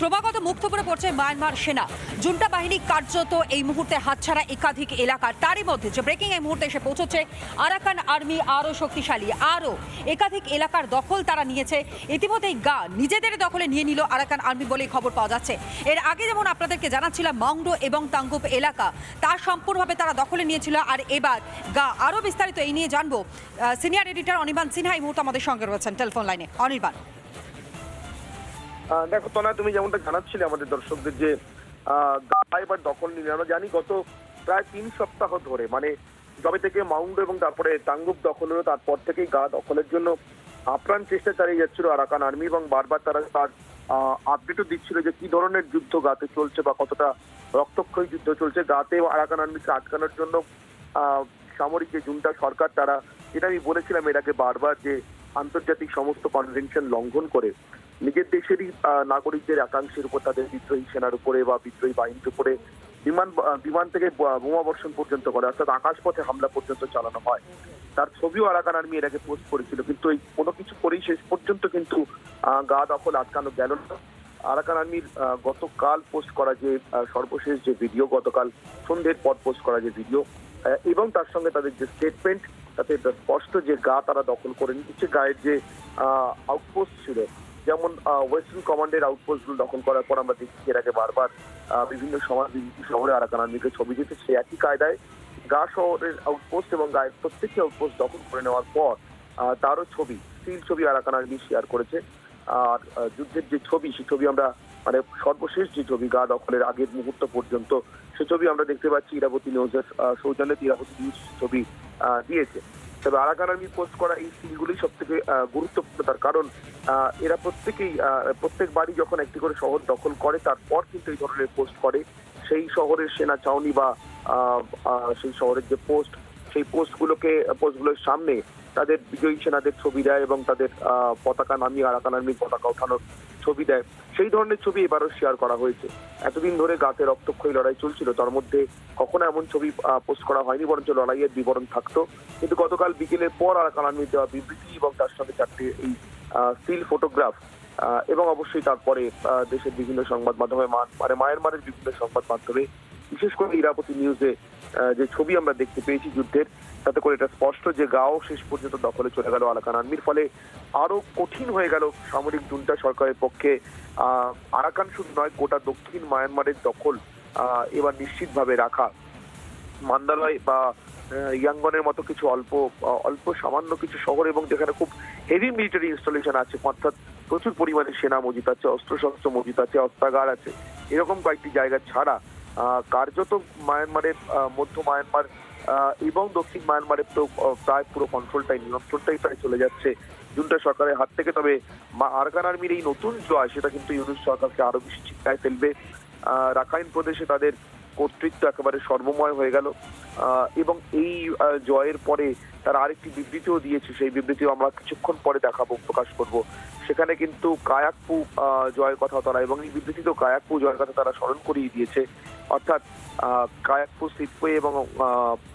ক্রমাগত মুখ থুবড়ে পড়ছে মায়ানমার সেনা। জুন্টা বাহিনী কার্যত এই মুহূর্তে হাতছাড়া একাধিক এলাকা। তারই মধ্যে যে ব্রেকিং এই মুহূর্তে এসে পৌঁছচ্ছে, আরাকান আর্মি আরও শক্তিশালী, আরও একাধিক এলাকার দখল তারা নিয়েছে। ইতিমধ্যেই গা নিজেদের দখলে নিয়ে নিল আরাকান আর্মি বলেই খবর পাওয়া যাচ্ছে। এর আগে যেমন আপনাদেরকে জানাচ্ছিলাম মাংডো এবং তাঙ্গুপ এলাকা তা সম্পূর্ণভাবে তারা দখলে নিয়েছিল, আর এবার গা। আরও বিস্তারিত এই নিয়ে জানবো সিনিয়র এডিটর অনির্বাণ সিনহা এই মুহূর্তে আমাদের সঙ্গে রয়েছেন টেলিফোন লাইনে। অনির্বাণ, দেখো তনয়, তুমি যেমনটা জানাচ্ছিলে আমাদের দর্শকদের যে এবার দখল নিলে, আমরা জানি গত প্রায় 3 সপ্তাহ ধরে, মানে যবে থেকে মাউন্ড এবং তারপরে টাঙ্গুপ দখল হলো তারপর থেকেই গা দখলের জন্য আপ্রাণ চেষ্টা চালিয়ে যাচ্ছিল আরাকান আর্মি, এবং বারবার তারা তার আপডেটও দিচ্ছিল যে কি ধরনের যুদ্ধ গাতে চলছে বা কতটা রক্তক্ষয়ী যুদ্ধ চলছে গাতে। আরাকান আর্মিকে আটকানোর জন্য সামরিক যে জুন্টা সরকার, তারা, যেটা আমি বলেছিলাম এর আগে বারবার, যে আন্তর্জাতিক সমস্ত কনভেনশন লঙ্ঘন করে নিজের দেশেরই নাগরিকদের একাংশের উপর, তাদের বিদ্রোহী সেনার উপরে বা বিদ্রোহী বাহিনীর উপরে বিমান থেকে বোমা বর্ষণ পর্যন্ত করে, অর্থাৎ আকাশপথে হামলা পর্যন্ত চালানো হয়। তার ছবিও আরাকান আর্মি এর আগে পোস্ট করেছিল, কিন্তু এই কোনো কিছু করেই শেষ পর্যন্ত কিন্তু গা দখল আটকানো গেল না। আরাকান আর্মির গতকাল পোস্ট করা যে সর্বশেষ যে ভিডিও, গতকাল সন্ধ্যের পর পোস্ট করা যে ভিডিও, এবং তার সঙ্গে তাদের যে স্টেটমেন্ট, তাতে স্পষ্ট যে গা তারা দখল করে নিচ্ছে। গায়ের যে আউটপোস্ট ছিল, যেমন ওয়েস্টার্ন কমান্ডের আউটপোস্টগুলো দখল করার পর আমরা দেখছি এর আগে বারবার বিভিন্ন শহরে আরাকান আর্মিকে ছবি দিতে, সে একই কায়দায় গা শহরের আউটপোস্ট এবং গায়ের প্রত্যেকটি আউটপোস্ট দখল করে নেওয়ার পর তারও ছবি, স্টিল ছবি আরাকান আর্মি শেয়ার করেছে। আর যুদ্ধের যে ছবি, সেই ছবি আমরা, মানে সর্বশেষ যে ছবি গা দখলের আগের মুহূর্ত পর্যন্ত, সে ছবি আমরা দেখতে পাচ্ছি। ইরাবতী নিউজের সৌজন্যে ইরাবতী নিউজ ছবি দিয়েছে। তবে আরাকান আর্মি পোস্ট করা এই সিলগুলি সব থেকে গুরুত্বপূর্ণ, তার কারণ এরা প্রত্যেকবারই যখন একটি করে শহর দখল করে তারপর কিন্তু এই ধরনের পোস্ট করে। সেই শহরের সেনা ছাউনি বা সেই শহরের যে পোস্ট, সেই পোস্টগুলোর সামনে তাদের বিজয়ী সেনাদের ছবি দেয় এবং তাদের পতাকা নামিয়ে আরাকান আর্মির পতাকা ওঠানোর ছবি দেয়। সেই ধরনের ছবি এবারও শেয়ার করা হয়েছে। এতদিন ধরে গাতে রক্তক্ষয়ী লড়াই চলছিল, তার মধ্যে কখনো এমন ছবি পোস্ট করা হয়নি, বরঞ্চ লড়াইয়ের বিবরণ থাকতো। কিন্তু গতকাল বিকেলের পর আরাকান আর্মির দেওয়া বিবৃতি এবং তার সঙ্গে 4টি এই স্টিল ফটোগ্রাফ, এবং অবশ্যই তারপরে দেশের বিভিন্ন সংবাদ মাধ্যমে, মানে মায়ানমারের বিভিন্ন সংবাদ মাধ্যমে, বিশেষ করে ইরাবতী নিউজে যে ছবি আমরা দেখতে পেয়েছি যুদ্ধের, তাতে করে এটা স্পষ্ট যে গাও শেষ পর্যন্ত দখলে চলে গেল আরাকান আর্মির। ফলে আরো কঠিন হয়ে গেল সামরিক জুন্টা সরকারের পক্ষে আরাকান শুধু নয়, গোটা দক্ষিণ মায়ানমারের দখল এবার নিশ্চিতভাবে রাখা। মান্দালয় বা ইয়াঙ্গনের মতো কিছু অল্প সামান্য কিছু শহর, এবং যেখানে খুব হেভি মিলিটারি ইনস্টলেশন আছে, অর্থাৎ প্রচুর পরিমাণে সেনা মজুত আছে, অস্ত্রশস্ত্র মজুত আছে, অস্ত্রাগার আছে, এরকম কয়েকটি জায়গা ছাড়া কার্যত মায়ানমারের মধ্য মায়ানমার এবং দক্ষিণ মায়ানমারের তো প্রায় পুরো নিয়ন্ত্রণটাই প্রায় চলে যাচ্ছে জুন্টা সরকারের হাত থেকে। তবে আরাকান আর্মির এই নতুন জয়, সেটা কিন্তু ইউনুস সরকারকে আরো বেশি চিন্তায় ফেলবে। রাখাইন প্রদেশে তাদের কর্তৃত্ব একেবারে সর্বময় হয়ে গেল, এবং এই জয়ের পরে তারা আরেকটি বিবৃতিও দিয়েছে, সেই বিবৃতিও আমরা কিছুক্ষণ পরে প্রকাশ করব। সেখানে কিন্তু কায়াকপু জয়ের কথা তারা, এবং এই বিবৃতিতেও কায়াকপু জয়ের কথা তারা স্মরণ করিয়ে দিয়েছে। অর্থাৎ কায়াকপু, সিটপে এবং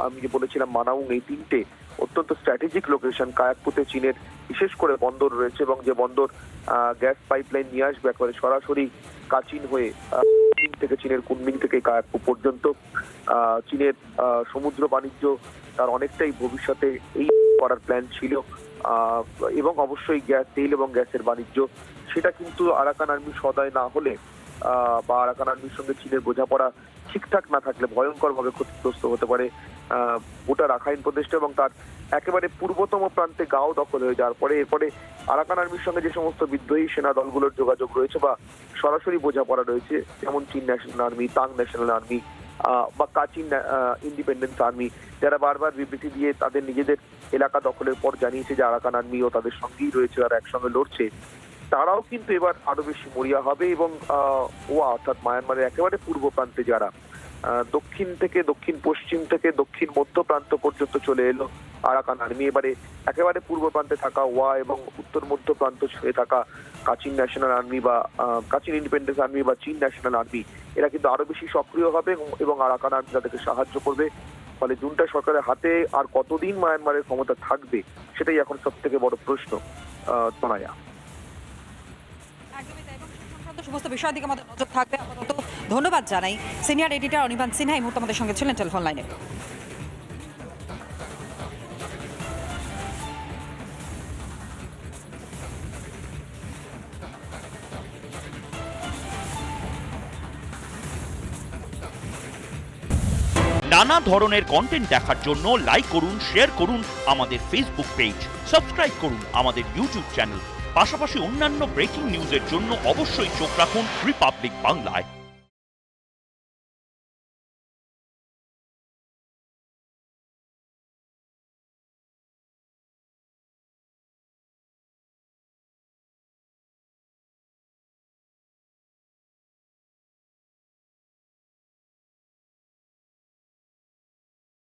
আমি যে বলেছিলাম মানাউং, এই 3টে অত্যন্ত স্ট্র্যাটেজিক লোকেশন। কায়াকপুতে চীনের বিশেষ করে বন্দর রয়েছে, এবং যে বন্দর গ্যাস পাইপলাইন নিয়ে আসবে একেবারে সরাসরি কাচিন হয়ে, থেকে চীনের কুনমিং থেকে কায়াকপু পর্যন্ত। চীনের সমুদ্র বাণিজ্য তার অনেকটাই ভবিষ্যতে এই করার প্ল্যান ছিল, এবং অবশ্যই তেল এবং গ্যাসের বাণিজ্য, সেটা কিন্তু আরাকান আর্মি সদয় না হলে বা আরাকান আর্মির সঙ্গে চীনের বোঝাপড়া ঠিকঠাক না থাকলে ভয়ঙ্কর ভাবে ক্ষতিগ্রস্ত হতে পারে গোটা রাখাইন প্রদেশটা, এবং তার একেবারে পূর্বতম প্রান্তে গাও দখল হয়ে যাওয়ার পরে এরপরে আরাকান আর্মির সঙ্গে যে সমস্ত বিদ্রোহী সেনা দলগুলোর যোগাযোগ রয়েছে বা সরাসরি বোঝাপড়া রয়েছে, যেমন চীন ন্যাশনাল আর্মি, তাং ন্যাশনাল আর্মি বা কাচিন ইন্ডিপেন্ডেন্স আর্মি, যারা বারবার বিবৃতি দিয়ে তাদের নিজেদের এলাকা দখলের পর জানিয়েছে যে আরাকান আর্মিও তাদের সঙ্গেই রয়েছে, আর একসঙ্গে লড়ছে, তারাও কিন্তু এবার আরো বেশি মরিয়া হবে। এবং অর্থাৎ মায়ানমারের একেবারে পূর্ব প্রান্তে যারা দক্ষিণ থেকে দক্ষিণ পশ্চিম থেকে দক্ষিণ মধ্য প্রান্ত পর্যন্ত চলে এলো আরাকান আর্মি, এবারে একেবারে পূর্ব প্রান্তে থাকা এবং উত্তর মধ্য প্রান্ত ছুঁয়ে থাকা কাচিন ন্যাশনাল আর্মি বা কাচিন ইন্ডিপেন্ডেন্স আর্মি বা চীন ন্যাশনাল আর্মি, এরা কিন্তু আরো বেশি সক্রিয় হবে এবং আরাকান আর্মি তাদেরকে সাহায্য করবে। ফলে জুন্টা সরকারের হাতে আর কতদিন মায়ানমারের ক্ষমতা থাকবে, সেটাই এখন সব থেকে বড় প্রশ্ন। তনয়া। সংক্রান্ত সমস্ত বিষয়ের দিকে আমাদের নজর থাকবে। আপাতত ধন্যবাদ জানাই সিনিয়র এডিটর অনির্বাণ সিনহা এই মুহূর্তে আমাদের সঙ্গে ছিলেন টেলিফোন লাইনে। নানা ধরনের কন্টেন্ট দেখার জন্য লাইক করুন, শেয়ার করুন আমাদের ফেসবুক পেজ, সাবস্ক্রাইব করুন আমাদের ইউটিউব চ্যানেল। পাশাপাশি অন্যান্য ব্রেকিং নিউজের জন্য অবশ্যই চোখ রাখুন রিপাবলিক বাংলায়।